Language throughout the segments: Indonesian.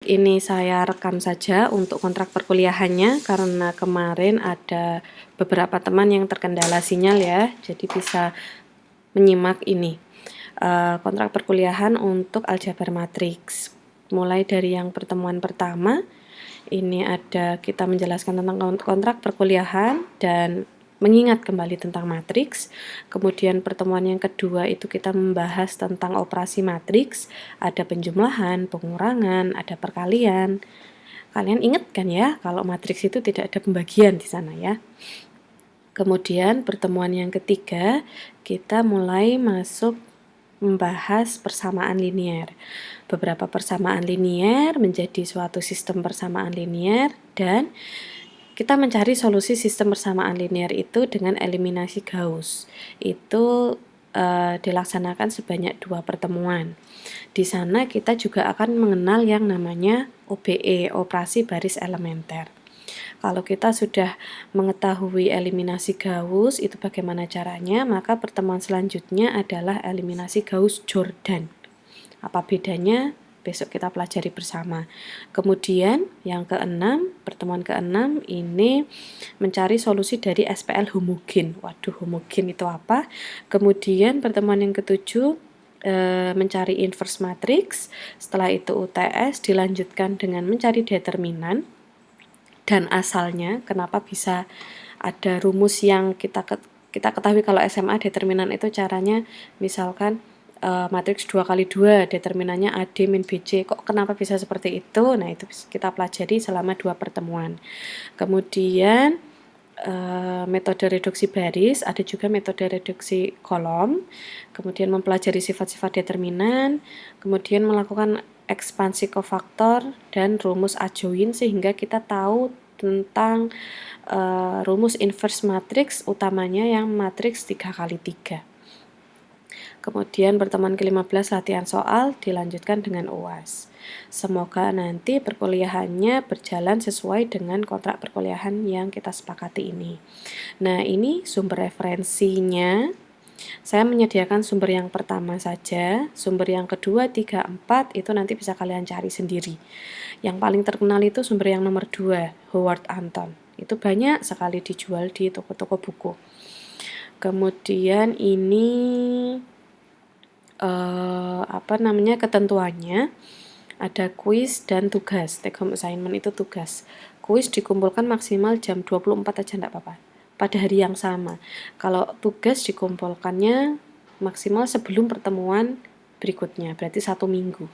Ini saya rekam saja untuk kontrak perkuliahannya karena kemarin ada beberapa teman yang terkendala sinyal ya, jadi bisa menyimak ini. Kontrak perkuliahan untuk aljabar matriks. Mulai dari yang pertemuan pertama, ini ada kita menjelaskan tentang kontrak perkuliahan dan mengingat kembali tentang matriks. Kemudian pertemuan yang kedua itu kita membahas tentang operasi matriks, ada penjumlahan, pengurangan, ada perkalian. Kalian ingat kan ya, kalau matriks itu tidak ada pembagian di sana ya. Kemudian pertemuan yang ketiga, kita mulai masuk membahas persamaan linier. Beberapa persamaan linier menjadi suatu sistem persamaan linier dan kita mencari solusi sistem persamaan linier itu dengan eliminasi Gauss. Itu dilaksanakan sebanyak 2 pertemuan. Di sana kita juga akan mengenal yang namanya OBE, operasi baris elementer. Kalau kita sudah mengetahui eliminasi Gauss, itu bagaimana caranya, maka pertemuan selanjutnya adalah eliminasi Gauss-Jordan. Apa bedanya? Besok kita pelajari bersama. Kemudian yang keenam, pertemuan keenam ini mencari solusi dari SPL homogen. Waduh, homogen itu apa? Kemudian pertemuan yang ketujuh mencari inverse matrix. Setelah itu UTS dilanjutkan dengan mencari determinan dan asalnya. Kenapa bisa ada rumus yang kita ketahui kalau SMA determinan itu caranya misalkan matriks 2 kali 2 determinannya AD min BC. Kok kenapa bisa seperti itu? Nah, itu kita pelajari selama 2 pertemuan. Kemudian metode reduksi baris, ada juga metode reduksi kolom. Kemudian mempelajari sifat-sifat determinan, kemudian melakukan ekspansi kofaktor dan rumus adjoint sehingga kita tahu tentang rumus inverse matrix, utamanya yang matriks 3 kali 3. Kemudian pertemuan ke-15 latihan soal dilanjutkan dengan UAS. Semoga nanti perkuliahannya berjalan sesuai dengan kontrak perkuliahan yang kita sepakati ini. Nah, ini sumber referensinya. Saya menyediakan sumber yang pertama saja, sumber yang kedua, 3, 4 itu nanti bisa kalian cari sendiri. Yang paling terkenal itu sumber yang nomor 2, Howard Anton. Itu banyak sekali dijual di toko-toko buku. Kemudian ini ketentuannya ada kuis dan tugas. Take home assignment itu tugas. Kuis dikumpulkan maksimal jam 24 aja enggak apa-apa. Pada hari yang sama. Kalau tugas dikumpulkannya maksimal sebelum pertemuan berikutnya, berarti 1 minggu.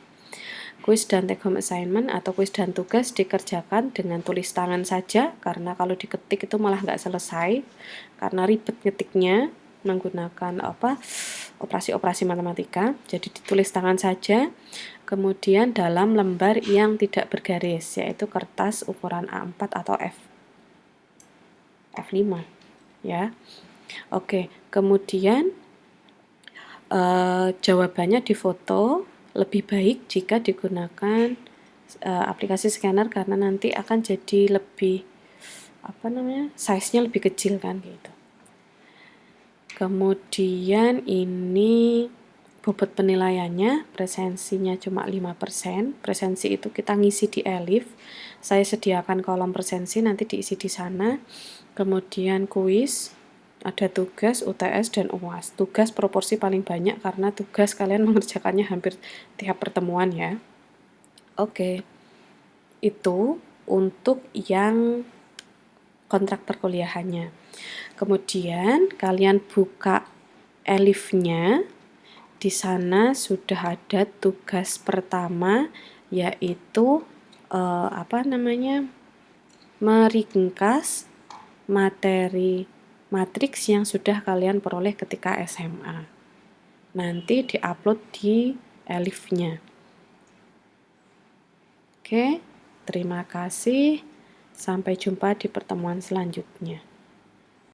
Kuis dan take home assignment atau kuis dan tugas dikerjakan dengan tulis tangan saja, karena kalau diketik itu malah nggak selesai, karena ribet ngetiknya menggunakan operasi-operasi matematika. Jadi ditulis tangan saja, kemudian dalam lembar yang tidak bergaris, yaitu kertas ukuran A4 atau F5 ya. Oke, kemudian jawabannya difoto. Lebih baik jika digunakan aplikasi scanner karena nanti akan jadi lebih size-nya lebih kecil kan gitu. Kemudian ini bobot penilaiannya, presensinya cuma 5%. Presensi itu kita ngisi di Elif. Saya sediakan kolom presensi, nanti diisi di sana. Kemudian kuis, ada tugas, UTS, dan UAS. Tugas proporsi paling banyak karena tugas kalian mengerjakannya hampir tiap pertemuan ya. Oke, itu untuk yang kontrak perkuliahannya. Kemudian kalian buka Elifnya. Di sana sudah ada tugas pertama, yaitu meringkas materi matriks yang sudah kalian peroleh ketika SMA. Nanti diupload di Elifnya. Oke, terima kasih. Sampai jumpa di pertemuan selanjutnya.